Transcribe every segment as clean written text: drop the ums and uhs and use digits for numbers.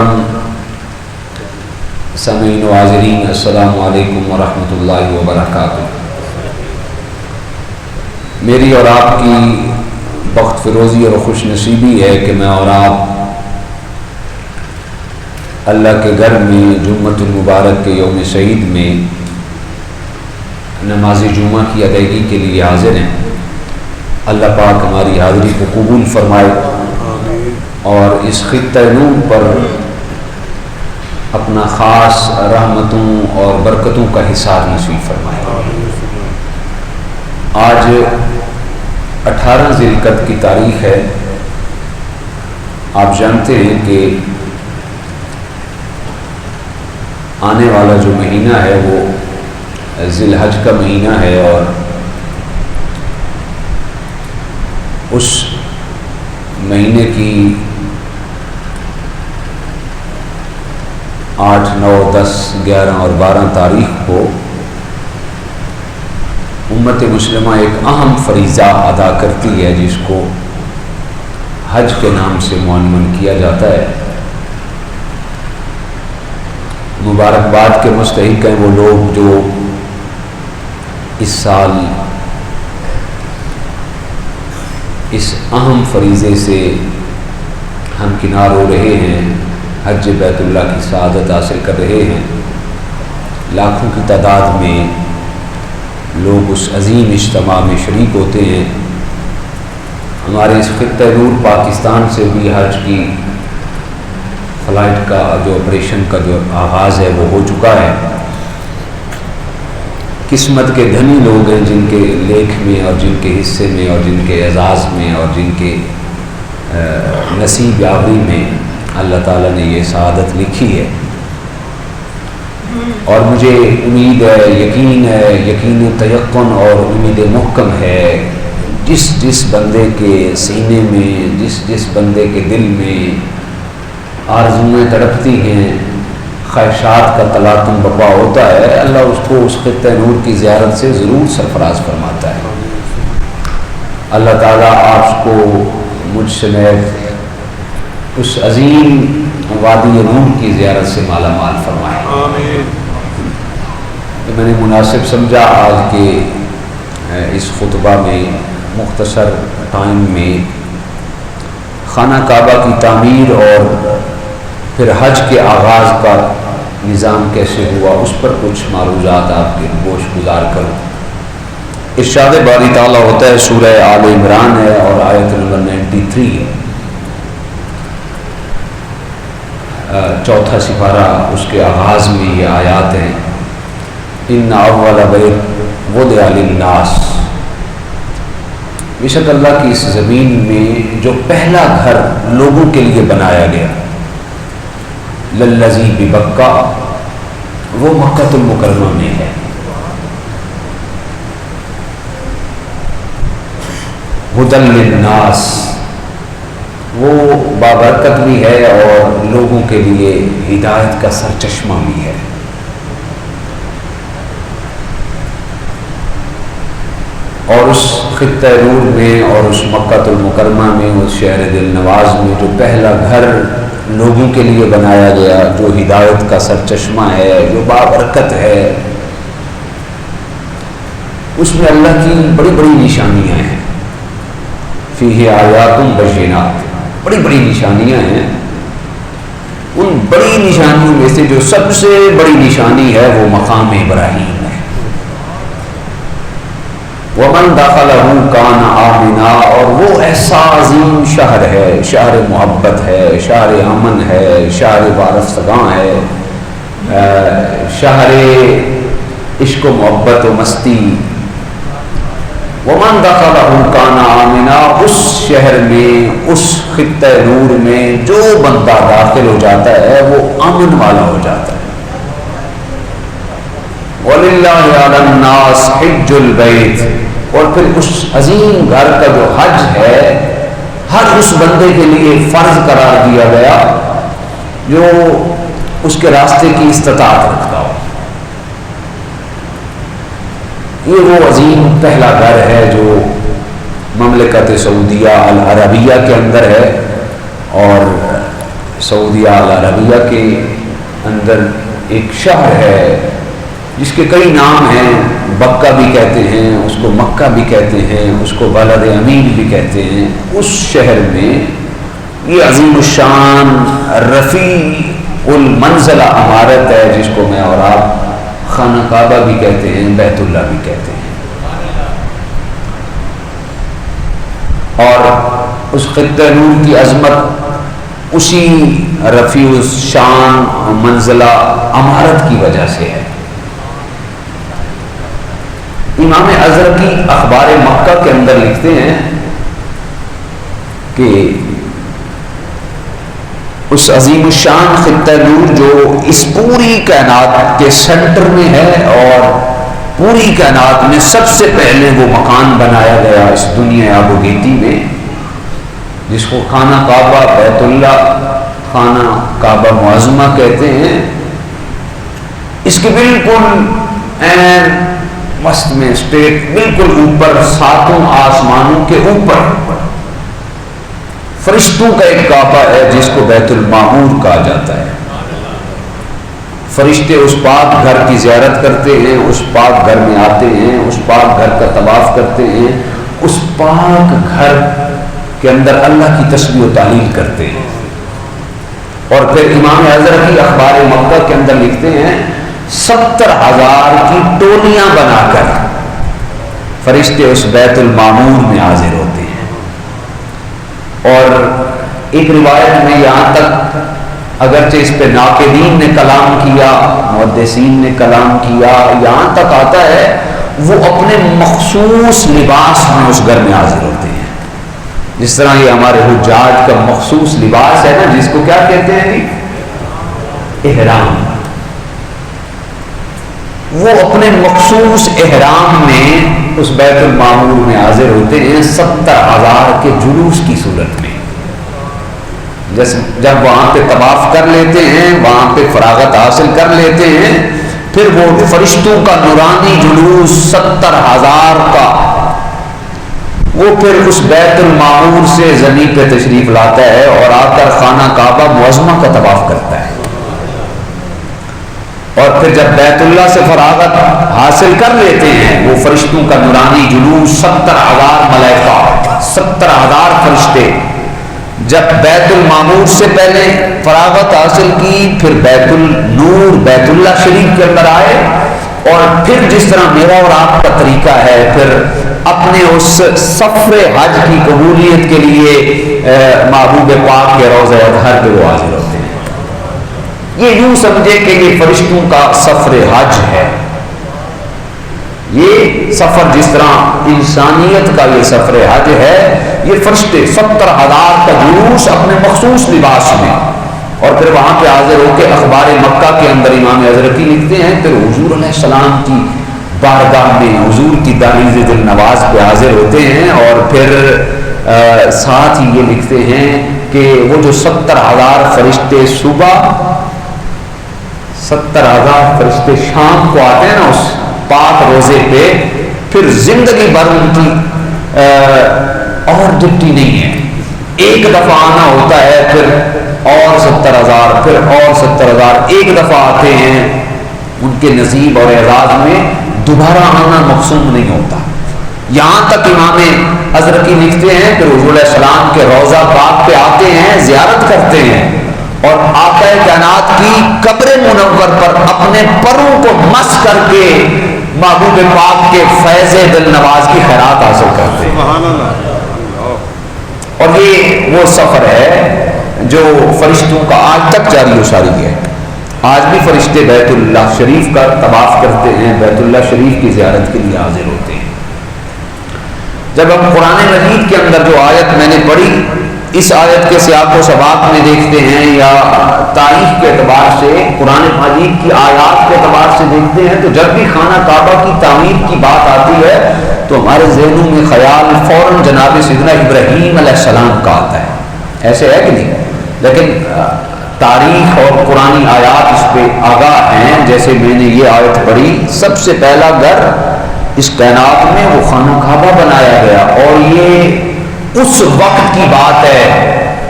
محترم سامعین و حاضرین، السلام علیکم ورحمۃ اللہ وبرکاتہ۔ میری اور آپ کی بخت فروزی اور خوش نصیبی ہے کہ میں اور آپ اللہ کے گھر میں جمعۃ المبارک کے یوم سعید میں نماز جمعہ کی ادائیگی کے لیے حاضر ہیں۔ اللہ پاک ہماری حاضری کو قبول فرمائے اور اس خطہ نور پر اپنا خاص رحمتوں اور برکتوں کا حصار نصیب فرمائے۔ آج 18 ذی القعدہ کی تاریخ ہے۔ آپ جانتے ہیں کہ آنے والا جو مہینہ ہے وہ ذی الحج کا مہینہ ہے، اور اس مہینے کی 8، 9، 10، 11 اور 12 تاریخ کو امت مسلمہ ایک اہم فریضہ ادا کرتی ہے جس کو حج کے نام سے عنوان کیا جاتا ہے۔ مبارکباد کے مستحق ہیں وہ لوگ جو اس سال اس اہم فریضے سے ہمکنار ہو رہے ہیں، حج بیت اللہ کی سعادت حاصل کر رہے ہیں۔ لاکھوں کی تعداد میں لوگ اس عظیم اجتماع میں شریک ہوتے ہیں۔ ہمارے اس خطہ نور پاکستان سے بھی حج کی فلائٹ کا جو آپریشن کا جو آغاز ہے وہ ہو چکا ہے۔ قسمت کے دھنی لوگ ہیں جن کے لیکھ میں اور جن کے حصے میں اور جن کے اعزاز میں اور جن کے نصیب یابی میں اللہ تعالیٰ نے یہ سعادت لکھی ہے۔ اور مجھے امید ہے، یقین و تیقن اور امید محکم ہے، جس بندے کے سینے میں، جس بندے کے دل میں آرزوئیں تڑپتی ہیں، خواہشات کا تلاطم بپا ہوتا ہے، اللہ اس کو اس خطہ نور کی زیارت سے ضرور سرفراز فرماتا ہے۔ اللہ تعالیٰ آپ کو مجھ سمیت اس عظیم وادی نور کی زیارت سے مالا مال فرمائے۔ آمین۔ میں نے مناسب سمجھا آج کے اس خطبہ میں مختصر ٹائم میں خانہ کعبہ کی تعمیر اور پھر حج کے آغاز کا نظام کیسے ہوا اس پر کچھ معروضات آپ کے گوش گزار کروں۔ ارشاد باری تعالیٰ ہوتا ہے، سورہ آل عمران ہے اور آیت نمبر 93 ہے، چوتھا سپارہ، اس کے آغاز میں یہ آیات ہیں، ان اول بیت وضع للناس، بے شک اللہ کی اس زمین میں جو پہلا گھر لوگوں کے لیے بنایا گیا، للذی ببکہ، وہ مکہ المکرمہ میں ہے، ھدی للناس، وہ بابرکت بھی ہے اور لوگوں کے لیے ہدایت کا سرچشمہ بھی ہے۔ اور اس خطہ نور میں اور اس مکہ المکرمہ میں، اس شہر دل نواز میں جو پہلا گھر لوگوں کے لیے بنایا گیا، جو ہدایت کا سرچشمہ ہے، جو بابرکت ہے، اس میں اللہ کی بڑی بڑی نشانیاں ہیں۔ فیہ آیات بینات، بڑی بڑی نشانیاں ہیں۔ ان بڑی نشانیوں میں سے جو سب سے بڑی نشانی ہے وہ مقام ابراہیم ہے۔ ومن دخلہ کان آمنا، اور وہ ایسا عظیم شہر ہے، شہر محبت ہے، شہر امن ہے، شہر وارفتگاں ہے، شہر عشق و محبت و مستی۔ ومن دخلہ کان آمنا، اس شہر میں، اس خطہ نور میں جو بندہ داخل ہو جاتا ہے وہ امن والا ہو جاتا ہے۔ وَلِلَّهِ عَلَى النَّاسِ حِجُّ الْبَيْتِ، اور پھر اس عظیم گھر کا جو حج ہے ہر اس بندے کے لیے فرض قرار دیا گیا جو اس کے راستے کی استطاعت رکھتا ہو۔ یہ وہ عظیم پہلا گھر ہے جو مملکت سعودیہ العربیہ کے اندر ہے، اور سعودیہ العربیہ کے اندر ایک شہر ہے جس کے کئی نام ہیں، بکہ بھی کہتے ہیں اس کو، مکہ بھی کہتے ہیں اس کو، بلد امین بھی کہتے ہیں۔ اس شہر میں یہ عظیم الشان رفیع المنزلہ عمارت ہے جس کو میں اور آپ خانہ کعبہ بھی کہتے ہیں، بیت اللہ بھی کہتے ہیں۔ اور اس خطہ نور کی عظمت اسی رفیع الشان منزلہ عمارت کی وجہ سے ہے۔ امام ازرقی اخبار مکہ کے اندر لکھتے ہیں کہ اس عظیم الشان خطہ نور جو اس پوری کائنات کے سینٹر میں ہے اور پوری کائنات میں سب سے پہلے وہ مکان بنایا گیا اس دنیا آبوگیتی میں، جس کو خانہ کعبہ، بیت اللہ، خانہ کعبہ معظمہ کہتے ہیں، اس کے بالکل مست میں اسٹیٹ بالکل اوپر، ساتوں آسمانوں کے اوپر فرشتوں کا ایک کعبہ ہے جس کو بیت المعمور کہا جاتا ہے۔ فرشتے اس پاک گھر کی زیارت کرتے ہیں، اس پاک گھر میں آتے ہیں، اس پاک گھر کا طواف کرتے ہیں، اس پاک گھر کے اندر اللہ کی تسبیح و تحلیل کرتے ہیں۔ اور پھر امام ازرقی اخبار مکہ کے اندر لکھتے ہیں 70,000 کی ٹولیاں بنا کر فرشتے اس بیت المعمور میں حاضر ہوتے ہیں۔ اور ایک روایت میں یہاں تک، اگرچہ اس پہ ناقدین نے کلام کیا، محدثین نے کلام کیا، یہاں تک آتا ہے وہ اپنے مخصوص لباس میں اس گھر میں حاضر ہوتے ہیں، جس طرح یہ ہمارے حجاج کا مخصوص لباس ہے نا، جس کو کیا کہتے ہیں؟ احرام۔ وہ اپنے مخصوص احرام میں اس بیت المعمور میں حاضر ہوتے ہیں 70,000 کے جلوس کی صورت میں۔ جب وہاں پہ طواف کر لیتے ہیں، وہاں پہ فراغت حاصل کر لیتے ہیں، پھر وہ فرشتوں کا نورانی جلوس 70,000 کا وہ پھر اس بیت المعمور سے زمین پہ تشریف لاتا ہے اور آ کر خانہ کعبہ معظمہ کا طواف کرتا ہے۔ اور پھر جب بیت اللہ سے فراغت حاصل کر لیتے ہیں، وہ فرشتوں کا نورانی جلوس 70,000 ملائکہ، 70,000 فرشتے، جب بیت المعمور سے پہلے فراغت حاصل کی، پھر بیت النور، بیت اللہ شریف کے اندر آئے، اور پھر جس طرح میرا اور آپ کا طریقہ ہے، پھر اپنے اس سفر حج کی قبولیت کے لیے محبوب پاک کے روضہ اطہر پہ وہ حاضر ہوتے ہیں۔ یہ یوں سمجھے کہ یہ فرشتوں کا سفر حج ہے۔ یہ سفر جس طرح انسانیت کا یہ سفر حج ہے، یہ فرشتے 70,000 کا جلوس اپنے مخصوص لباس میں، اور پھر وہاں پہ حاضر ہو کے اخبار مکہ کے اندر امام ازرقی لکھتے ہیں، پھر حضور علیہ السلام کی بارگاہ میں، حضور کی دہلیز دل نواز پہ حاضر ہوتے ہیں، اور پھر ساتھ ہی یہ لکھتے ہیں کہ وہ جو 70,000 فرشتے صبح، 70,000 فرشتے شام کو آتے ہیں نا اس پاک روزے پہ، پھر زندگی بھر ان کی اور ڈپٹی نہیں ہے، ایک دفعہ آنا ہوتا ہے، پھر اور 70,000، پھر اور 70,000، ایک دفعہ آتے ہیں، ان کے نصیب اور اعزاز میں دوبارہ آنا مقصود نہیں ہوتا۔ یہاں تک امام ازرقی لکھتے ہیں کہ حضور علیہ السلام کے روضہ پاک پہ آتے ہیں، زیارت کرتے ہیں، اور آقا کائنات کی قبر منور پر اپنے پروں کو مس کر کے محبوب پاک کے فیض دل نواز کی خیرات حاصل کرتے ہیں۔ اور یہ وہ سفر ہے جو فرشتوں کا آج تک جاری و ساری ہے۔ آج بھی فرشتے بیت اللہ شریف کا طواف کرتے ہیں، بیت اللہ شریف کی زیارت کے لیے حاضر ہوتے ہیں۔ جب ہم قرآن مجید کے اندر جو آیت میں نے پڑھی، اس آیت کے سیاق و سباق میں دیکھتے ہیں، یا تاریخ کے اعتبار سے، قرآن مجید کی آیات کے اعتبار سے دیکھتے ہیں، تو جب بھی خانہ کعبہ کی تعمیر کی بات آتی ہے تو ہمارے ذہنوں میں خیال فوراً جناب سیدنا ابراہیم علیہ السلام کا آتا ہے۔ ایسے ہے کہ نہیں؟ لیکن تاریخ اور قرآنی آیات اس پہ آگاہ ہیں۔ جیسے میں نے یہ آیت پڑھی، سب سے پہلا گھر اس کائنات میں وہ خانہ کعبہ بنایا گیا، اور یہ اس وقت کی بات ہے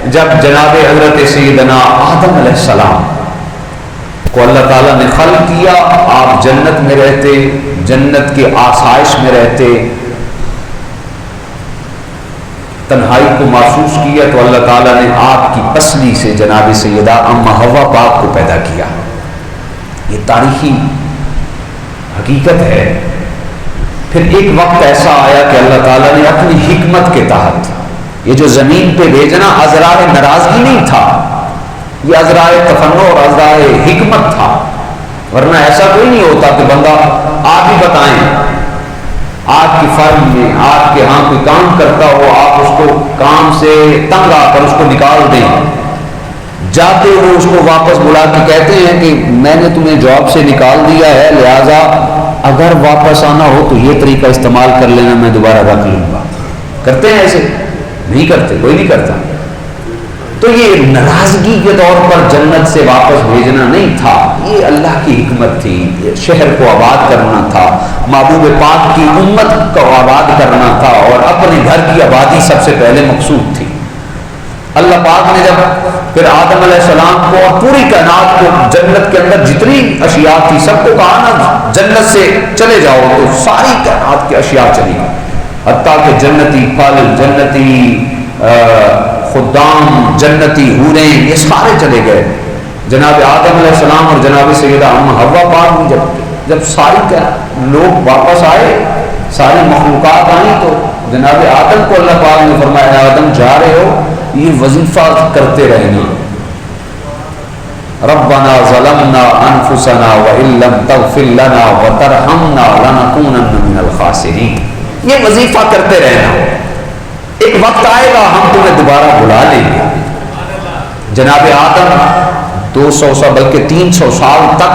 جب جناب حضرت سیدنا آدم علیہ السلام کو اللہ تعالیٰ نے خلق کیا، آپ جنت میں رہتے، جنت کی آسائش میں رہتے، تنہائی کو محسوس کیا، تو اللہ تعالیٰ نے آپ کی پسلی سے جناب سیدہ اما حوا پاک کو پیدا کیا۔ یہ تاریخی حقیقت ہے۔ پھر ایک وقت ایسا آیا کہ اللہ تعالیٰ نے اپنی حکمت کے تحت یہ جو زمین پہ بھیجنا ازرائے ناراضگی نہیں تھا، یہ ازرائے تفنن اور ازرائے حکمت تھا، ورنہ ایسا کوئی نہیں ہوتا کہ بندہ آپ ہی بتائیں، آپ کی فرم میں آپ کے ہاں کوئی کام کرتا ہو، آپ اس کو کام سے تنگ آ کر اس کو نکال دیں، جاتے ہو اس کو واپس بلا کے کہتے ہیں کہ میں نے تمہیں جاب سے نکال دیا ہے، لہٰذا اگر واپس آنا ہو تو یہ طریقہ استعمال کر لینا، میں دوبارہ رکھ لوں گا۔ کرتے ہیں ایسے؟ نہیں کرتے، کوئی نہیں کرتا۔ تو یہ ناراضگی کے طور پر جنت سے واپس بھیجنا نہیں تھا، یہ اللہ کی حکمت تھی، یہ شہر کو آباد کرنا تھا، محبوب پاک کی امت کو آباد کرنا تھا، اور اپنے گھر کی آبادی سب سے پہلے مقصود تھی۔ اللہ پاک نے جب پھر آدم علیہ السلام کو اور پوری کائنات کو جنت کے اندر جتنی اشیاء تھی سب کو کہا نا جنت سے چلے جاؤ، تو ساری کائنات کی اشیاء چلی گئی، حتیٰ کہ جنتی پھل، جنتی خدام، جنتی حوریں، یہ سارے چلے گئے۔ جناب آدم علیہ السلام اور جناب سیدہ ام حوا پاک بھی جب ساری لوگ واپس آئے، ساری مخلوقات آئیں، تو جناب آدم کو اللہ پاک نے فرمایا اے آدم جا رہے ہو، یہ وظیفہ کرتے رہنا، ربنا ظلمنا انفسنا وان لم تغفر لنا وترحمنا لنکونن من الخاسرین، یہ وظیفہ کرتے رہنا، ایک وقت آئے گا ہم تمہیں دوبارہ بلا لیں گے۔ جناب آدم 200 سال بلکہ 300 سال تک،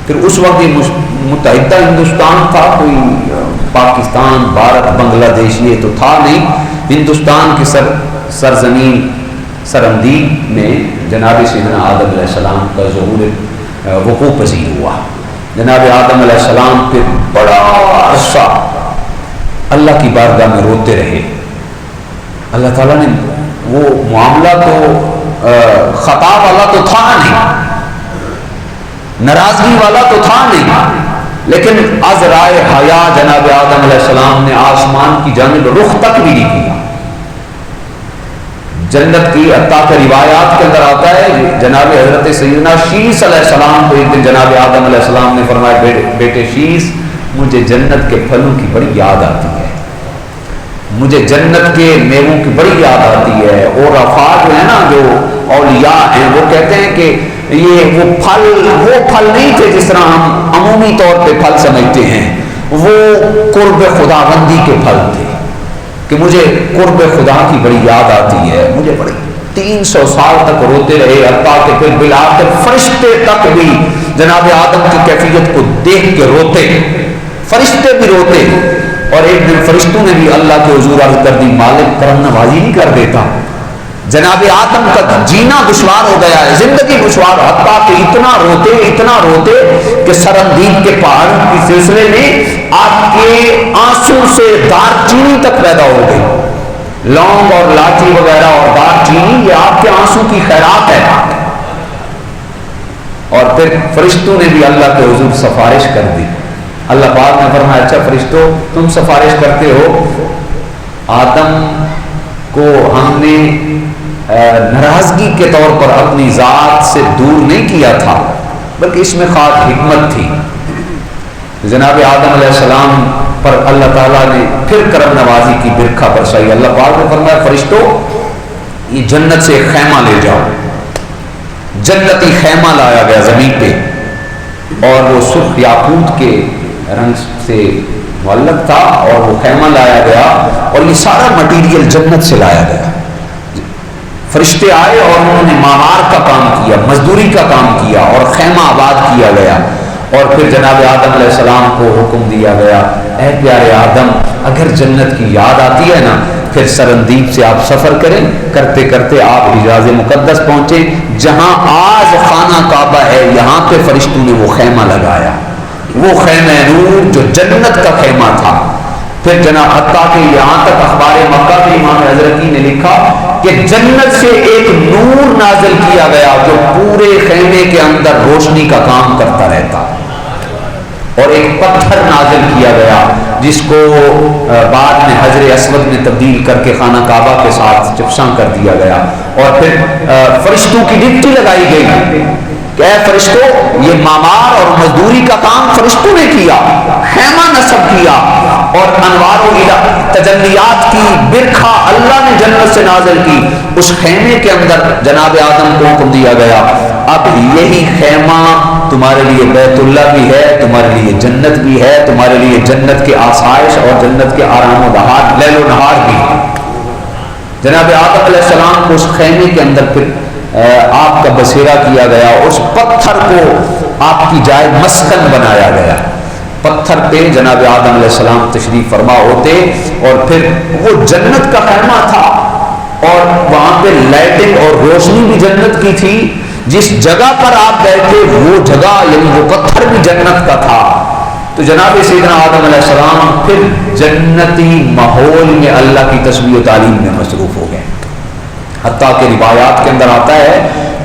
پھر اس وقت یہ متحدہ ہندوستان تھا، کوئی پاکستان، بھارت، بنگلہ دیش یہ تو تھا نہیں، ہندوستان کی سرزمین سرندیب میں جناب سیدنا آدم علیہ السلام کا ظہور وقوع پذیر ہوا۔ جناب آدم علیہ السلام پھر بڑا عرصہ اللہ کی بارگاہ میں روتے رہے۔ اللہ تعالیٰ نے وہ معاملہ تو خطا والا تو تھا نہیں، ناراضگی والا تو تھا نہیں، لیکن عذرائے حیا جناب آدم علیہ السلام نے آسمان کی جانب رخ تک بھی نہیں کیا۔ جنت کی حتیٰ کہ روایات کے اندر آتا ہے جناب حضرت سیدنا شیس علیہ السلام کو ایک دن جناب آدم علیہ السلام نے فرمایا بیٹے شیس، مجھے جنت کے پھلوں کی بڑی یاد آتی ہے، مجھے جنت کے میووں کی بڑی یاد آتی ہے۔ اور افاق جو ہے نا، جو اولیاء ہیں، وہ کہتے ہیں کہ یہ وہ پھل نہیں تھے جس طرح ہم عمومی طور پہ پھل سمجھتے ہیں، وہ قرب خداوندی کے پھل تھے، کہ مجھے قرب خدا کی بڑی یاد آتی ہے، مجھے بڑی 300 سال تک روتے رہے، حتیٰ کہ پھر بالآخر فرشتے تک بھی جناب آدم کی کیفیت کو دیکھ کے روتے، فرشتے بھی روتے۔ اور ایک دن فرشتوں نے بھی اللہ کے حضور عرض کر دی، مالک کرم نوازی نہیں کر دیتا؟ جناب آدم کا جینا دشوار ہو گیا ہے، زندگی دشوار، حتیٰ کہ اتنا روتے کہ سرندیب کے پہاڑ کے سلسلے میں آپ کے آنسو سے دار چینی تک پیدا ہو گئی، لونگ اور لاچی وغیرہ اور دار چینی یہ آپ کے آنسو کی خیرات ہے۔ اور پھر فرشتوں نے بھی اللہ کے حضور سفارش کر دی۔ اللہ پاک نے فرمایا اچھا فرشتوں تم سفارش کرتے ہو، آدم کو ہم نے ناراضگی کے طور پر اپنی ذات سے دور نہیں کیا تھا، بلکہ اس میں خاص حکمت تھی۔ جناب آدم علیہ السلام پر اللہ تعالیٰ نے پھر کرم نوازی کی برکھا برسائی۔ اللہ پاک نے فرمایا فرشتوں یہ جنت سے خیمہ لے جاؤ۔ جنتی خیمہ لایا گیا زمین پہ، اور وہ سرخ یاقوت کے رنگ سے معلق تھا، اور وہ خیمہ لایا گیا، اور یہ سارا مٹیریل جنت سے لایا گیا۔ فرشتے آئے اور انہوں نے معمار کا کام کیا، مزدوری کا کام کیا، اور خیمہ آباد کیا گیا۔ اور پھر جناب آدم علیہ السلام کو حکم دیا گیا اے پیارے آدم، اگر جنت کی یاد آتی ہے نا، پھر سرندیب سے آپ سفر کریں، کرتے کرتے آپ حجاز مقدس پہنچے، جہاں آج خانہ کعبہ ہے، یہاں پہ فرشتوں نے وہ خیمہ لگایا، وہ خیمہ نور جو جنت کا خیمہ تھا۔ پھر جناب حتیٰ کہ یہاں تک اخبار مکہ میں امام حضرتی نے لکھا کہ جنت سے ایک نور نازل کیا گیا جو پورے خیمے کے اندر روشنی کا کام کرتا رہتا، اور ایک پتھر نازل کیا گیا جس کو بعد میں حجر اسود میں تبدیل کر کے خانہ کعبہ کے ساتھ چپساں کر دیا گیا، اور پھر فرشتوں کی ڈپٹی لگائی گئی کہ اے فرشتوں، یہ معمار اور مزدوری کا کام فرشتوں نے کیا، خیمہ نصب کیا، اور انوار و تجلیات کی برکھا اللہ نے جنت سے نازل کی، اس خیمے کے اندر جناب آدم کو حکم دیا گیا اب یہی خیمہ تمہارے لیے بیت اللہ بھی ہے، تمہارے لیے جنت بھی ہے، تمہارے لیے جنت کے آسائش اور جنت کے آرام و راحت لیل و نہار بھی ہے۔ جناب آدم علیہ السلام کو اس خیمے کے اندر پھر آپ کا بسیرا کیا گیا، اس پتھر کو آپ کی جائے مسکن بنایا گیا، پتھر پہ جناب آدم علیہ السلام تشریف فرما ہوتے، اور پھر وہ جنت کا خیمہ تھا، اور وہاں پہ لائٹنگ اور روشنی بھی جنت کی تھی، جس جگہ پر آپ گئے تھے وہ جگہ یعنی وہ پتھر بھی جنت کا تھا۔ تو جناب سیدنا آدم علیہ السلام پھر جنتی ماحول میں اللہ کی تسبیح و تعلیم میں مصروف ہو گئے، حتیٰ کہ روایات کے اندر آتا ہے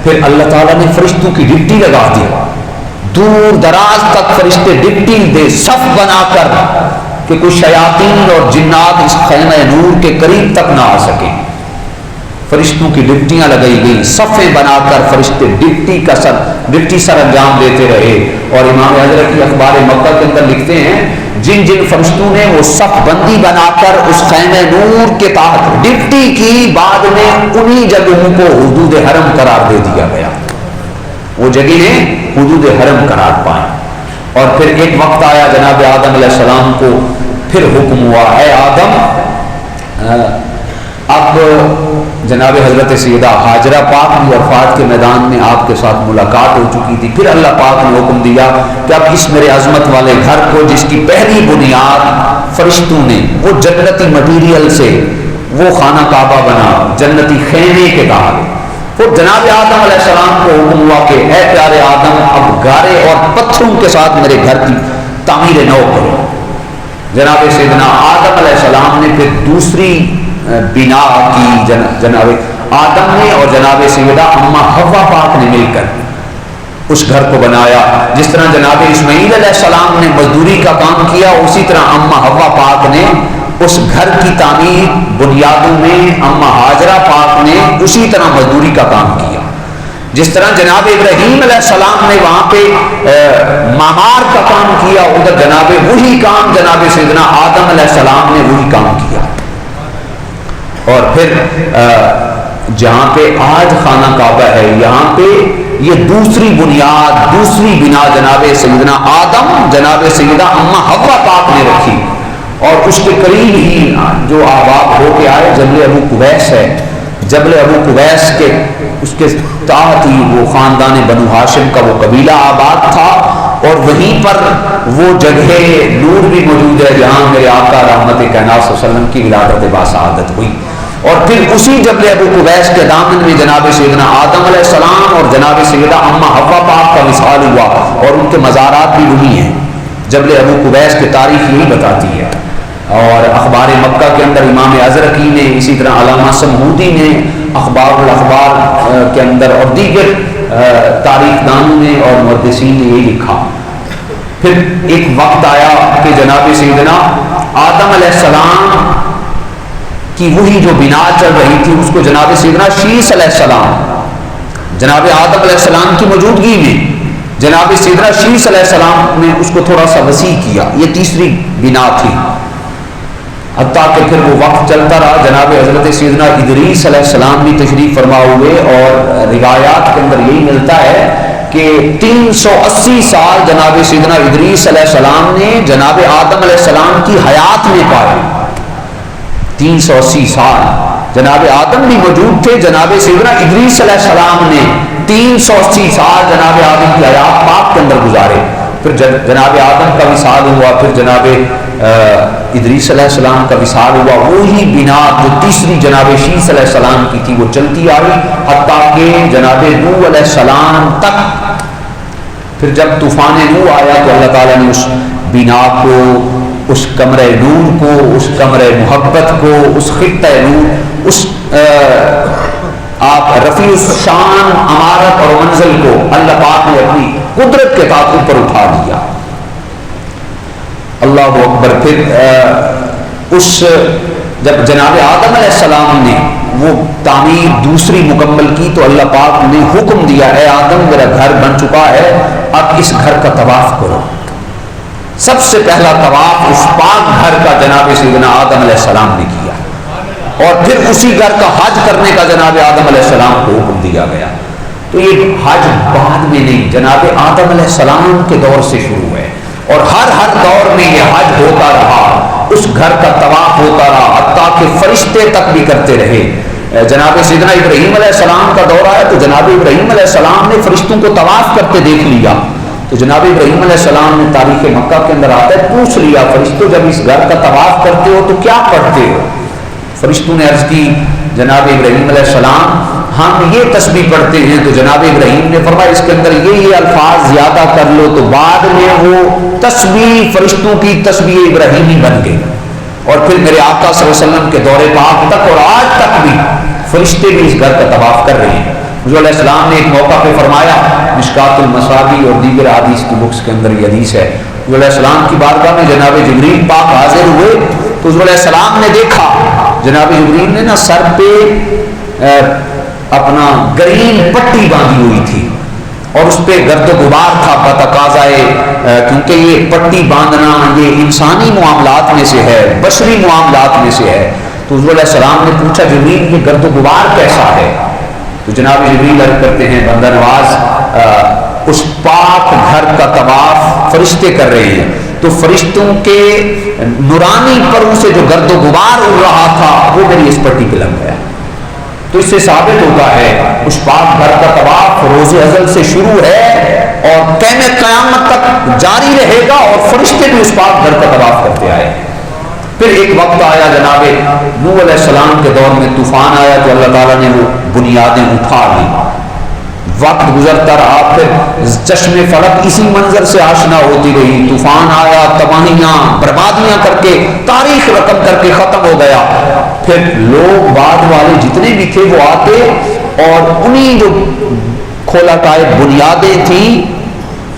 پھر اللہ تعالیٰ نے فرشتوں کی ڈپٹی لگا دی، دور دراز تک فرشتے ڈپٹی دے صف بنا کر کہ کوئی شیاطین اور جنات اس خیمہ نور کے قریب تک نہ آ سکیں، فرشتوں کی ڈپٹیاں لگائی گئی، صفیں بنا کر فرشتے ڈپٹی سر انجام دیتے رہے، اور امام حضرت کی اخبار مکہ کے اندر لکھتے ہیں جن جن فرشتوں نے وہ صف بندی بنا کر اس خیمہ نور کے تحت ڈپٹی کی، بعد میں انہی جگہوں کو حدود حرم قرار دے دیا گیا، وہ جگہیں حدود حرم قرار پائیں۔ اور پھر ایک وقت آیا جناب آدم علیہ السلام کو پھر حکم ہوا اے آدم، اب جناب حضرت سیدہ حاجرہ پاک بھی وفات کے میدان میں آپ کے ساتھ ملاقات ہو چکی تھی، پھر اللہ پاک نے حکم دیا کہ اب اس میرے عظمت والے گھر کو جس کی پہلی بنیاد فرشتوں نے وہ جنتی مٹیریل سے وہ خانہ کعبہ بنا جنتی خیمے کے تحت، پھر جناب آدم علیہ السلام کو حکم ہوا کہ اے پیارے آدم اب گارے اور پتھروں کے ساتھ میرے گھر کی تعمیر نو کرو۔ جناب سیدنا آدم علیہ السلام نے پھر دوسری بنا کی، جناب آدم نے اور جناب سیدہ اماں حوا پاک نے مل کر اس گھر کو بنایا، جس طرح جناب اسماعیل علیہ السلام نے مزدوری کا کام کیا، اسی طرح اماں حوا پاک نے اس گھر کی تعمیر بنیادوں میں اماں حاجرہ پاک نے اسی طرح مزدوری کا کام کیا، جس طرح جناب ابراہیم علیہ السلام نے وہاں پہ معمار کا کام کیا، ادھر جناب وہی کام جناب سیدنا آدم علیہ السلام نے وہی کام کیا۔ اور پھر جہاں پہ آج خانہ کعبہ ہے یہاں پہ یہ دوسری بنیاد، دوسری بنا جناب سیدنا آدم جناب سیدہ اماں حوا پاک نے رکھی، اور اس کے قریب ہی جو آباد ہو کے آئے جبل ابو قبیس ہے، جبل ابو قبیس کے اس کے تحت ہی وہ خاندان بنو ہاشم کا وہ قبیلہ آباد تھا، اور وہیں پر وہ جگہ نور بھی موجود ہے جہاں میرے آقا رحمت کائنات صلی اللہ علیہ وسلم کی ولادت باسعادت ہوئی، اور پھر اسی جبل ابو قبیس کے دامن میں جناب سیدنا آدم علیہ السلام اور جناب سیدہ اماں حوا پاک کا وصال ہوا، اور ان کے مزارات بھی وہی ہیں، جبل ابو قبیس کی تاریخ یہی بتاتی ہے۔ اور اخبار مکہ کے اندر امام ازرقی نے، اسی طرح علامہ سمہودی نے اخبار الاخبار کے اندر اور دیگر تاریخ دانوں نے اور محدثین نے یہی لکھا۔ پھر ایک وقت آیا کہ جناب سیدنا آدم علیہ السلام کی وہی جو بنا چل رہی تھی اس کو جناب سیدنا شیس علیہ السلام جناب آدم علیہ السلام کی موجودگی میں جناب سیدنا شیس علیہ السلام نے اس کو تھوڑا سا وسیع کیا، یہ تیسری بنا تھی، حتیٰ کہ پھر وہ وقت چلتا رہا، جناب حضرت سیدنا ادریس علیہ السلام بھی تشریف فرما ہوئے، اور روایات کے اندر یہی ملتا ہے کہ 380 سال جناب سیدنا ادریس علیہ السلام نے جناب آدم علیہ السلام کی حیات میں پائے، 380 سال جناب آدم بھی موجود تھے، جناب سیدنا ادریس علیہ السلام نے 380 سال جناب آدم کی حیات پاک کے اندر گزارے، پھر جناب آدم کا وصال ہوا، پھر جناب ادریس علیہ السلام کا وصال ہوا، وہی بنا جو تیسری جناب شیس علیہ السلام کی تھی وہ چلتی آئی حتیٰ کہ جناب نوح علیہ السلام تک۔ پھر جب طوفان نوح آیا تو اللہ تعالیٰ نے اس بنا کو اس کمرہ نور کو، اس کمرہ محبت کو، اس خطہ نور، اس آپ رفیع الشان عمارت اور منزل کو اللہ پاک نے اپنی قدرت کے ساتھ اوپر اٹھا دیا۔ اللہ اکبر۔ پھر اس جب جناب آدم علیہ السلام نے وہ تعمیر دوسری مکمل کی تو اللہ پاک نے حکم دیا، اے آدم میرا گھر بن چکا ہے، اب اس گھر کا طواف کرو۔ سب سے پہلا طواف اس پاک گھر کا جناب سیدنا آدم علیہ السلام نے کیا، اور پھر اسی گھر کا حج کرنے کا جناب آدم علیہ السلام کو حکم دیا گیا۔ تو یہ حج بعد میں نہیں، جناب آدم علیہ السلام کے دور سے شروع ہے، اور ہر دور میں یہ حج ہوتا رہا، اس گھر کا طواف ہوتا رہا، حتیٰ کہ فرشتے تک بھی کرتے رہے۔ جناب سیدنا ابراہیم علیہ السلام کا دور آیا تو جناب ابراہیم علیہ السلام نے فرشتوں کو طواف کرتے دیکھ لیا، تو جناب ابراہیم علیہ السلام نے تاریخ مکہ کے اندر آتا ہے پوچھ لیا، فرشتوں جب اس گھر کا طواف کرتے ہو تو کیا پڑھتے ہو؟ فرشتوں نے عرض کی جناب ابراہیم علیہ السلام ہم یہ تسبیح پڑھتے ہیں، تو جناب ابراہیم نے فرمایا اس کے اندر یہ الفاظ زیادہ کر لو، تو بعد میں وہ تسبیح فرشتوں کی تسبیح ابراہیمی بن گئی، اور پھر میرے آقا صلی اللہ علیہ وسلم کے دور پاک تک اور آج تک بھی فرشتے بھی اس گھر کا طواف کر رہے ہیں۔ حضور علیہ السلام نے ایک موقع پہ فرمایا، مشکات المصابیح اور دیگر حدیث کی بکس کے اندر یہ حدیث ہے، حضور علیہ السلام کی بارگاہ میں جناب جبریل پاک حاضر ہوئے تو حضور علیہ السلام نے دیکھا جناب جبریل نے نا سر پہ اپنا گرین پٹی باندھی ہوئی تھی، اور اس پہ گرد و غبار تھا بتقاضائے، کیونکہ یہ پٹی باندھنا یہ انسانی معاملات میں سے ہے، بشری معاملات میں سے ہے۔ تو حضور علیہ السلام نے پوچھا جبریل یہ گرد و غبار کیسا ہے؟ تو جناب جبریل عرض کرتے ہیں بندہ نواز اس پاک گھر کا طواف فرشتے کر رہے ہیں، تو فرشتوں کے نورانی پروں سے جو گرد و غبار اڑ رہا تھا وہ میری اس پٹی پہ لگ گیا۔ تو اس سے ثابت ہوتا ہے اس پاک گھر کا طواف روز ازل سے شروع ہے اور قیامت تک جاری رہے گا، اور فرشتے بھی اس پاک گھر کا طواف کرتے آئے۔ پھر ایک وقت آیا جناب نوح علیہ السلام کے دور میں طوفان آیا تو اللہ تعالیٰ نے وہ بنیادیں اٹھا لی، وقت گزرتا رہا، پھر چشم فلک اسی منظر سے آشنا ہوتی رہی، طوفان آیا، تباہیاں بربادیاں کر کے تاریخ رقم کر کے ختم ہو گیا۔ پھر لوگ بعد والے جتنے بھی تھے وہ آتے اور انہی جو کھولا ٹائے بنیادیں تھیں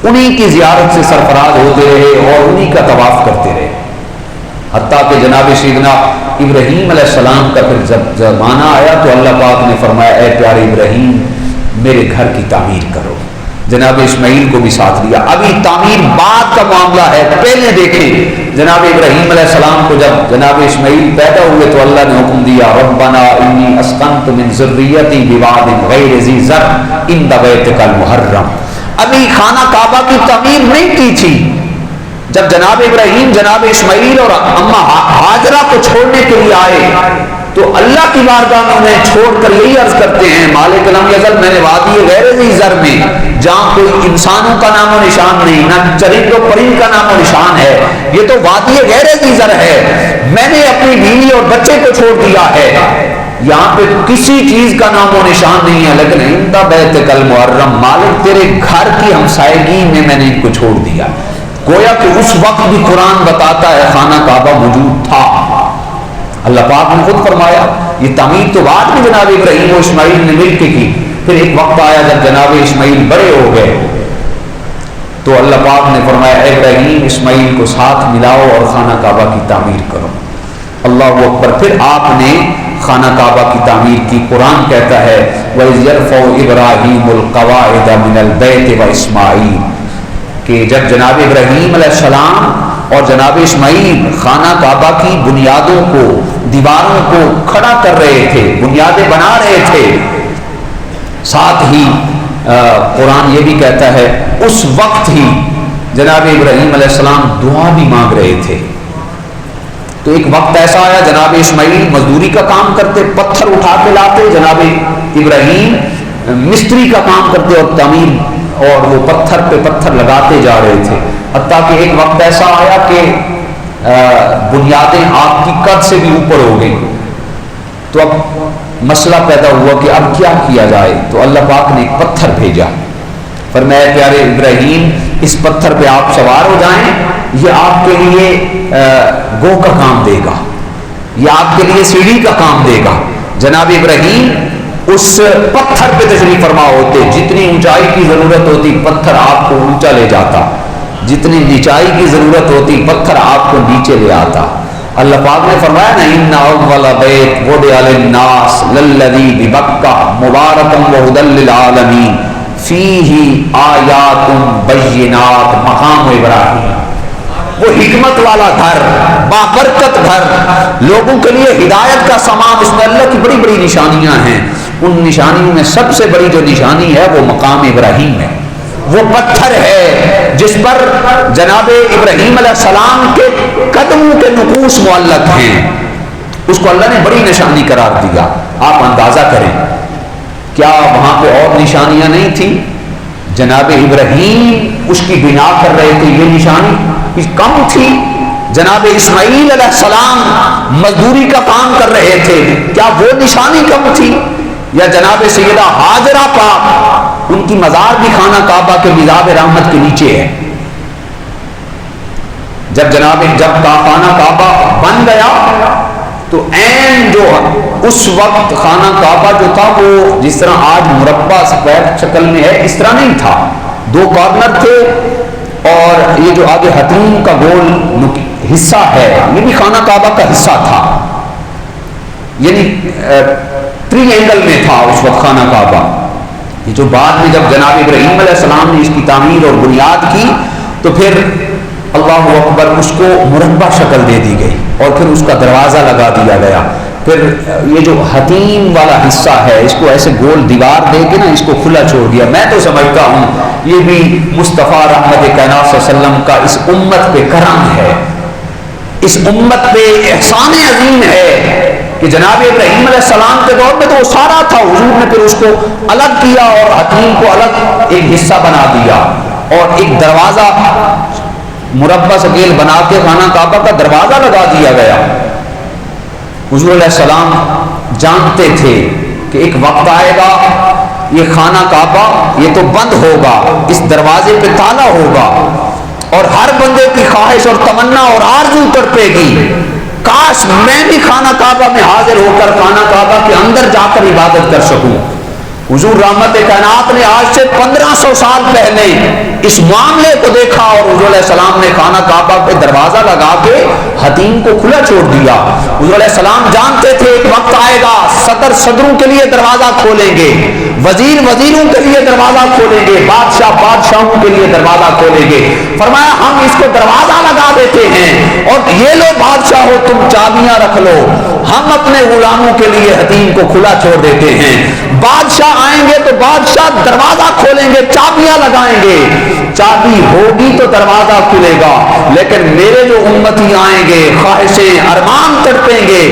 انہی کی زیارت سے سرفراز ہوتے رہے اور انہی کا طواف کرتے رہے، حتیٰ کہ جناب سیدنا ابراہیم علیہ السلام کا پھر جب زمانہ آیا تو اللہ پاک نے فرمایا اے پیارے ابراہیم میرے گھر کی تعمیر کرو۔ جناب اسماعیل کو بھی ساتھ لیا۔ ابھی تعمیر بعد کا معاملہ ہے، پہلے دیکھیں جناب ابراہیم علیہ السلام کو جب جناب اسماعیل پیدا ہوئے تو اللہ نے حکم دیا ربنا انی اسکنت من ذریتی بواد غیر ذی زرع عند بیتک المحرم۔ ابھی خانہ کعبہ کی تعمیر نہیں کی تھی، جب جناب ابراہیم جناب اسماعیل اور اماں ہاجرہ کو چھوڑنے کے لیے آئے تو اللہ کی بارگاہ میں انہیں چھوڑ کر یہی عرض کرتے ہیں مالک لم یزل میں نے وادی غیر ذی زرع میں جہاں کوئی انسانوں کا نام و نشان نہیں، نہ چرند و پرند کا نام و نشان ہے، یہ تو وادی غیر ذی زرع ہے، میں نے اپنی بیوی اور بچے کو چھوڑ دیا ہے، یہاں پہ کسی چیز کا نام و نشان نہیں ہے، لیکن عند بیتک المحرم مالک تیرے گھر کی ہمسائیگی میں نے ان کو چھوڑ دیا۔ گویا کہ اس وقت بھی قرآن بتاتا ہے خانہ کعبہ موجود تھا، اللہ پاک نے خود فرمایا۔ یہ تعمیر تو بعد میں جناب ابراہیم و اسماعیل نے مل کے کی۔ پھر ایک وقت آیا جب جناب اسماعیل بڑے ہو گئے تو اللہ پاک نے فرمایا اے ابراہیم اسماعیل کو ساتھ ملاؤ اور خانہ کعبہ کی تعمیر کرو۔ اللہ اکبر۔ پھر آپ نے خانہ کعبہ کی تعمیر کی۔ قرآن کہتا ہے وَإِذْ يَرْفَعُ إِبْرَاهِيمُ الْقَوَاعِدَ مِنَ الْبَيْتِ وَإِسْمَاعِيلُ، کہ جب جناب ابراہیم علیہ السلام اور جناب اسماعیل خانہ کعبہ کی بنیادوں کو دیواروں کو کھڑا کر رہے تھے، بنیادیں بنا رہے تھے، ساتھ ہی قرآن یہ بھی کہتا ہے اس وقت ہی جناب ابراہیم علیہ السلام دعا بھی مانگ رہے تھے۔ تو ایک وقت ایسا آیا جناب اسماعیل مزدوری کا کام کرتے، پتھر اٹھا کے لاتے، جناب ابراہیم مستری کا کام کرتے اور تعمیر اور وہ پتھر پہ پتھر لگاتے جا رہے تھے، حتیٰ کہ ایک وقت ایسا آیا کہ بنیادیں آپ کی قد سے بھی اوپر ہو گئی۔ تو اب مسئلہ پیدا ہوا کہ اب کیا کیا جائے، تو اللہ پاک نے ایک پتھر بھیجا، فرمایا پیارے ابراہیم اس پتھر پہ آپ سوار ہو جائیں یہ آپ کے لیے گو کا کام دے گا، یہ آپ کے لیے سیڑھی کا کام دے گا۔ جناب ابراہیم اس پتھر پہ تشریف فرما ہوتے، جتنی اونچائی کی ضرورت ہوتی پتھر آپ کو اونچا لے جاتا، جتنی نیچائی کی ضرورت ہوتی پتھر آپ کو نیچے لے آتا۔ اللہ پاک نے فرمایا نا ان اول بیت وضع للناس للذی ببکہ مبارکا وہدی للعالمین فیہ آیات بینات مقام ابراہیم، وہ حکمت والا گھر، بابرکت گھر، لوگوں کے لیے ہدایت کا سامان، اس میں اللہ کی بڑی بڑی نشانیاں ہیں۔ ان نشانیوں میں سب سے بڑی جو نشانی ہے وہ مقام ابراہیم ہے، وہ پتھر ہے جس پر جناب ابراہیم علیہ السلام کے قدموں کے نقوش معلق ہیں، اس کو اللہ نے بڑی نشانی قرار دیا۔ آپ اندازہ کریں کیا وہاں پہ اور نشانیاں نہیں تھیں؟ جناب ابراہیم اس کی بنا کر رہے تھے، یہ نشانی کم تھی؟ جناب اسماعیل علیہ السلام مزدوری کا کام کر رہے تھے، کیا وہ نشانی کم تھی؟ یا جناب سیدہ ہاجرہ پاک، ان کی مزار بھی خانہ کعبہ کے میزاب رحمت کے نیچے ہے۔ جب خانہ کعبہ بن گیا تو عین جو اس وقت خانہ کعبہ جو تھا وہ جس طرح آج مربع سفید شکل میں ہے اس طرح نہیں تھا، دو کارنر تھے، اور یہ جو آگے حتیم کا گول حصہ ہے یہ بھی خانہ کعبہ کا حصہ تھا، یعنی ٹری اینگل میں تھا اس وقت خانہ کعبہ۔ یہ جو بعد میں جب جناب ابراہیم علیہ السلام نے اس کی تعمیر اور بنیاد کی تو پھر اللہ اکبر اس کو مربع شکل دے دی گئی اور پھر اس کا دروازہ لگا دیا گیا۔ پھر یہ جو حتیم والا حصہ ہے اس کو ایسے گول دیوار دے کے نا اس کو کھلا چھوڑ دیا۔ میں تو سمجھتا ہوں یہ بھی مصطفیٰ رحمت کائنات صلی اللہ علیہ وسلم کا اس امت پہ کرم ہے، اس امت پہ احسان عظیم ہے کہ جناب ابراہیم علیہ السلام کے دور میں تو وہ سارا تھا، حضور نے پھر اس کو الگ کیا اور حتیم کو الگ ایک حصہ بنا دیا اور ایک دروازہ مربع سکیل بنا کے خانہ کعبہ کا دروازہ لگا دیا گیا۔ حضور علیہ السلام جانتے تھے کہ ایک وقت آئے گا یہ خانہ کعبہ یہ تو بند ہوگا، اس دروازے پہ تالا ہوگا اور ہر بندے کی خواہش اور تمنا اور آرزو تڑپے گی، کاش میں بھی خانہ کعبہ میں حاضر ہو کر خانہ کعبہ کے اندر جا کر عبادت کر سکوں۔ حضور رحمت کائنات نے آج سے 1500 سال پہلے اس معاملے کو دیکھا اور حضور علیہ السلام نے خانہ کعبہ پہ دروازہ لگا کے حتیم کو کھلا چھوڑ دیا۔ حضور علیہ السلام جانتے تھے ایک وقت آئے گا صدر صدروں کے لیے دروازہ کھولیں گے، وزیر وزیروں کے لیے دروازہ کھولیں گے، بادشاہ بادشاہوں کے لیے دروازہ کھولیں گے۔ فرمایا ہم اس کو دروازہ لگا دیتے ہیں اور یہ لو بادشاہ ہو تم چابیاں رکھ لو، ہم اپنے غلاموں کے لیے حتیم کو کھلا چھوڑ دیتے ہیں۔ بادشاہ آئیں گے تو بادشاہ دروازہ کھولیں گے، چابیاں لگائیں گے، چابی ہوگی تو دروازہ کھلے گا، لیکن میرے جو امتی آئیں گے خواہشیں ارمان تڑپیں گے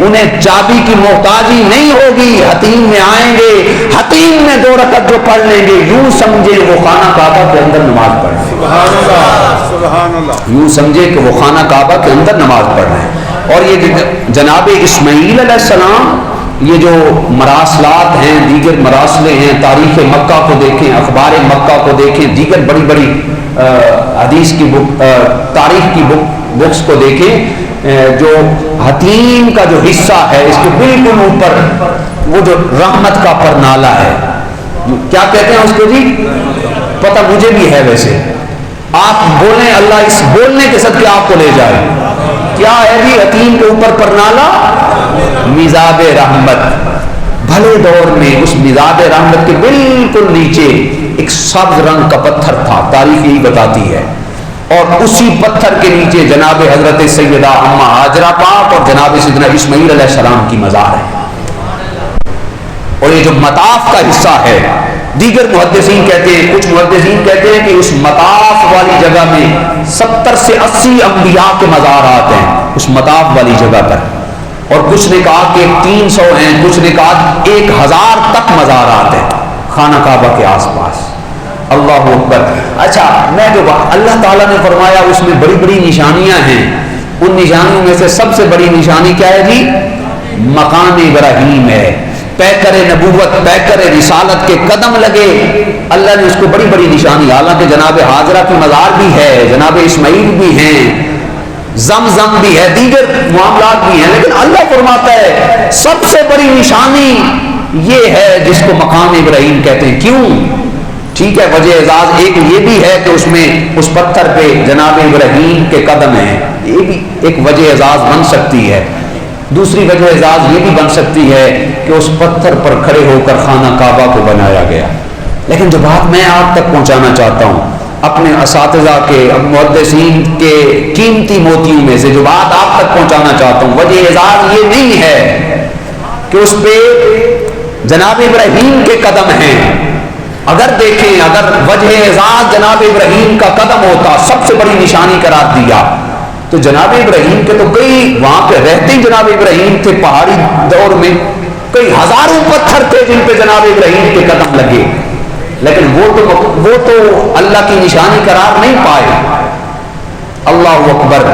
انہیں چابی کی محتاجی نہیں ہوگی، حتیم میں آئیں گے، حتیم میں 2 رکعت جو پڑھ لیں گے یوں سمجھے وہ خانہ کعبہ کے اندر نماز پڑھ رہے ہیں، یوں سمجھے کہ وہ خانہ کعبہ کے اندر نماز پڑھ رہے ہیں۔ اور یہ جناب اسماعیل علیہ السلام یہ جو مراسلات ہیں، دیگر مراسلیں ہیں، تاریخ مکہ کو دیکھیں، اخبار مکہ کو دیکھیں، دیگر بڑی بڑی حدیث کی بک، تاریخ کی بکس کو دیکھیں، جو حتیم کا جو حصہ ہے اس کے بالکل اوپر وہ جو رحمت کا پرنالہ ہے، کیا کہتے ہیں اس کو جی پتہ مجھے بھی ہے، ویسے آپ بولیں اللہ اس بولنے کے صدقے آپ کو لے جائے، کیا ہے جی حتیم کے اوپر پرنالہ؟ میزاب رحمت۔ بھلے دور میں اس میزاب رحمت کے بالکل نیچے ایک سبز رنگ کا پتھر تھا، تاریخ یہی بتاتی ہے، اور اسی پتھر کے نیچے جناب حضرت سیدہ اماں ہاجرہ پاک اور جناب سیدنا اسماعیل علیہ السلام کی مزار ہے۔ اور یہ جو مطاف کا حصہ ہے، دیگر محدثین کہتے ہیں، کچھ محدثین کہتے ہیں کہ اس مطاف والی جگہ میں 70 سے 80 انبیاء کے مزارات ہیں اس مطاف والی جگہ پر، اور کچھ نے کہا کہ 300 ہیں، کچھ نے کہا 1000 تک مزارات ہیں خانہ کعبہ کے آس پاس۔ اللہ اکبر۔ اچھا، میں جو اللہ تعالیٰ نے فرمایا اس میں بڑی بڑی نشانیاں ہیں، ان نشانیوں میں سے سب سے بڑی نشانی کیا ہے جی؟ مقام ابراہیم ہے۔ پیکر نبوت پیکر رسالت کے قدم لگے، اللہ نے اس کو بڑی بڑی نشانی، حالانکہ جناب حاضرہ کی مزار بھی ہے، جناب اسماعیل بھی ہیں، زمزم بھی ہے، دیگر معاملات بھی ہیں، لیکن اللہ فرماتا ہے سب سے بڑی نشانی یہ ہے جس کو مقام ابراہیم کہتے ہیں۔ کیوں؟ ٹھیک ہے، وجہ اعزاز ایک یہ بھی ہے کہ اس میں اس پتھر پہ جناب ابراہیم کے قدم ہیں، یہ بھی ایک وجہ اعزاز بن سکتی ہے۔ دوسری وجہ اعزاز یہ بھی بن سکتی ہے کہ اس پتھر پر کھڑے ہو کر خانہ کعبہ کو بنایا گیا۔ لیکن جو بات میں آپ تک پہنچانا چاہتا ہوں، اپنے اساتذہ کے محدثین کے قیمتی موتیوں میں سے جو بات آپ تک پہنچانا چاہتا ہوں، وجہ اعزاز یہ نہیں ہے کہ اس پہ جناب ابراہیم کے قدم ہیں۔ اگر دیکھیں، اگر وجہ اعزاز جناب ابراہیم کا قدم ہوتا، سب سے بڑی نشانی قرار دیا، تو جناب ابراہیم کے تو کئی وہاں پہ رہتے ہی جناب ابراہیم تھے، پہاڑی دور میں کئی ہزاروں پتھر تھے جن پہ جناب ابراہیم کے قدم لگے، لیکن وہ تو اللہ کی نشانی قرار نہیں پائے۔ اللہ اکبر،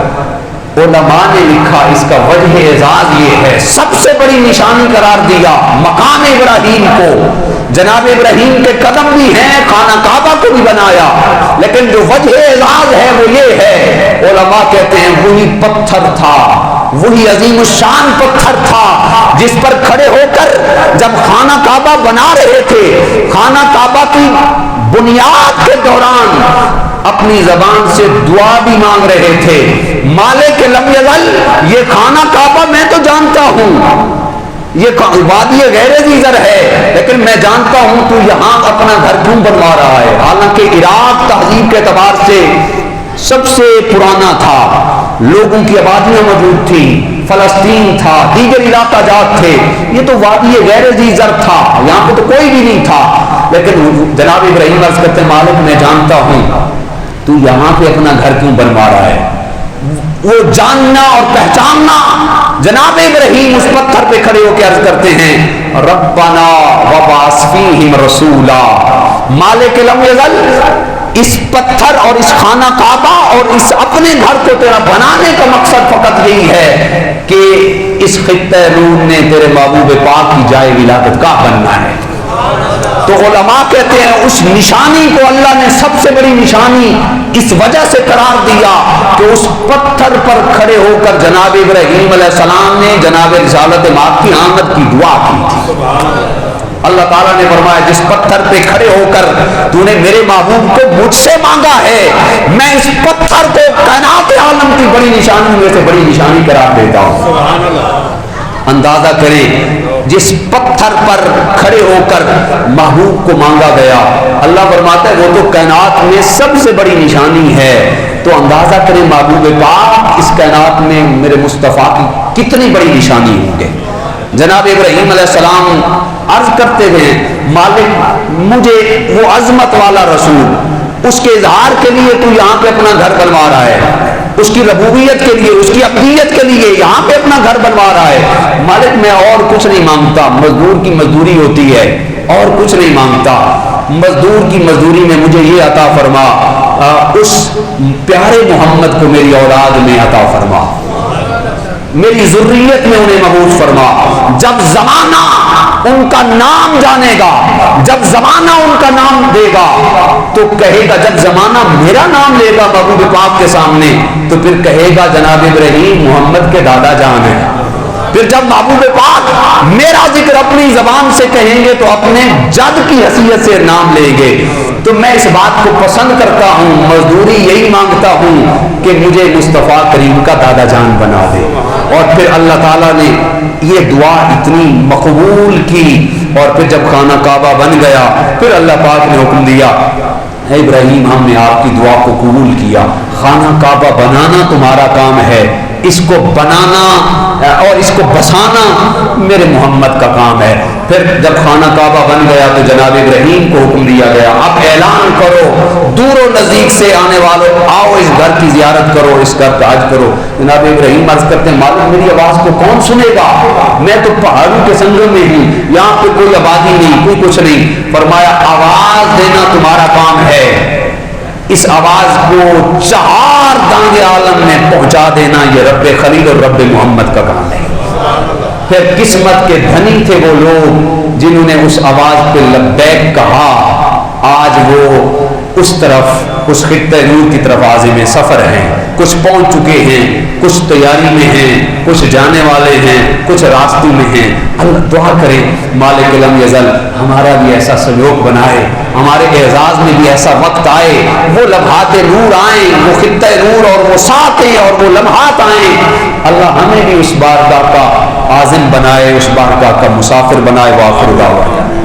علماء نے لکھا اس کا وجہ اعزاز یہ ہے، سب سے بڑی نشانی قرار دیا مقام ابراہیم کو، جناب ابراہیم کے قدم بھی ہیں، خانہ کعبہ کو بھی بنایا، لیکن جو وجہ اعزاز ہے وہ یہ ہے، علماء کہتے ہیں وہی پتھر تھا، وہی عظیم الشان پتھر تھا جس پر کھڑے ہو کر جب خانہ کعبہ بنا رہے تھے، خانہ کعبہ کی بنیاد کے دوران اپنی زبان سے دعا بھی مانگ رہے تھے، مالک لم یزل، یہ خانہ کعبہ میں تو جانتا ہوں یہ وادی غیر ذی زر ہے، لیکن میں جانتا ہوں تو یہاں اپنا گھر کیوں بنوا رہا ہے، حالانکہ عراق تہذیب کے اعتبار سے سب سے پرانا تھا، لوگوں کی آبادیاں موجود تھیں، فلسطین تھا، دیگر علاقہ جات تھے، یہ تو وادی غیر ذی زر تھا، یہاں پہ تو کوئی بھی نہیں تھا، لیکن جناب ابراہیم عرض کرتے ہیں مالک میں جانتا ہوں تو یہاں پہ اپنا گھر کیوں بنوا رہا ہے۔ وہ جاننا اور پہچاننا، جناب ابراہیم اس پتھر پہ کھڑے ہو کے عرض کرتے ہیں ربنا وبعث فیہم رسولا، مالک لم یزل، اس پتھر اور اس خانہ کعبہ اور اس اپنے گھر کو تیرا بنانے کا مقصد فقط یہی ہے کہ اس خطہ نور نے تیرے محبوب پاک کی جائے ولادت گاہ بننا ہے۔ تو علماء کہتے ہیں اس نشانی کو اللہ نے سب سے بڑی نشانی اس وجہ سے قرار دیا کہ اس پتھر پر کھڑے ہو کر جناب ابراہیم علیہ السلام نے جناب رسالت ماں کی آمد کی دعا کی تھی۔ اللہ تعالیٰ نے فرمایا جس پتھر پہ کھڑے ہو کر تو نے میرے محبوب کو مجھ سے مانگا ہے، میں اس پتھر کو کائنات عالم کی بڑی نشانی میں سے بڑی نشانی قرار دیتا ہوں۔ اندازہ کریں جس پتھر پر کھڑے ہو کر محبوب کو مانگا گیا، اللہ فرماتا ہے وہ تو کائنات میں سب سے بڑی نشانی ہے، تو اندازہ کریں محبوب پاک اس کائنات میں میرے مصطفیٰ کی کتنی بڑی نشانی ہوں گے۔ جناب ابراہیم علیہ السلام عرض کرتے ہیں مالک مجھے وہ عظمت والا رسول، اس کے اظہار کے لیے تو یہاں پہ اپنا گھر بنوا رہا ہے، اس کی ربوبیت کے لیے، اس کی عقیدت کے لیے یہاں پہ اپنا گھر بنوا رہا ہے، مالک میں اور کچھ نہیں مانگتا، مزدور کی مزدوری ہوتی ہے، اور کچھ نہیں مانگتا، مزدور کی مزدوری میں مجھے یہ عطا فرما، اس پیارے محمد کو میری اولاد میں عطا فرما، میری ذریت میں انہیں محفوظ فرما، جب زمانہ ان کا نام جانے گا، جب زمانہ ان کا نام دے گا تو کہے گا، جب زمانہ میرا نام لے گا محبوب پاک کے سامنے تو پھر کہے گا جناب ابراہیم محمد کے دادا جان ہے، پھر جب محبوب پاک میرا ذکر اپنی زبان سے کہیں گے تو اپنے جد کی حیثیت سے نام لیں گے، تو میں اس بات کو پسند کرتا ہوں، مزدوری یہی مانگتا ہوں کہ مجھے مصطفیٰ کریم کا دادا جان بنا دے۔ اور پھر اللہ تعالیٰ نے یہ دعا اتنی مقبول کی، اور پھر جب خانہ کعبہ بن گیا پھر اللہ پاک نے حکم دیا اے ابراہیم ہم نے آپ کی دعا کو قبول کیا، خانہ کعبہ بنانا تمہارا کام ہے، اس کو بنانا اور اس کو بسانا میرے محمد کا کام ہے۔ پھر جب خانہ کعبہ بن گیا تو جناب ابراہیم کو حکم دیا گیا اب اعلان کرو دور و نزدیک سے آنے والوں آؤ اس گھر کی زیارت کرو، اس گھر کا حج کرو۔ جناب ابراہیم عرض کرتے ہیں مالک میری آواز کو کون سنے گا، میں تو پہاڑوں کے سنگم میں ہوں، یہاں پہ کوئی آبادی نہیں، کوئی کچھ نہیں۔ فرمایا آواز دینا تمہارا کام ہے، اس آواز کو 4 دانگ عالم میں پہنچا دینا یہ رب خلیل اور رب محمد کا کام ہے۔ پھر قسمت کے دھنی تھے وہ لوگ جنہوں نے اس آواز پہ لبیک کہا آج وہ اس طرف اس خطۂ نور کی طرف عازم سفر ہیں، کچھ پہنچ چکے ہیں، کچھ تیاری میں ہیں، کچھ جانے والے ہیں، کچھ راستے میں ہیں۔ اللہ دعا کریں مالک لم یزل ہمارا بھی ایسا سلوک بنائے، ہمارے اعزاز میں بھی ایسا وقت آئے، وہ لمحات نور آئیں، وہ خطۂ نور اور وہ ساتیں اور وہ لمحات آئیں، اللہ ہمیں بھی اس بارگاہ کا عازم بنائے، اس بارگاہ کا مسافر بنائے۔ وآخر دعوانا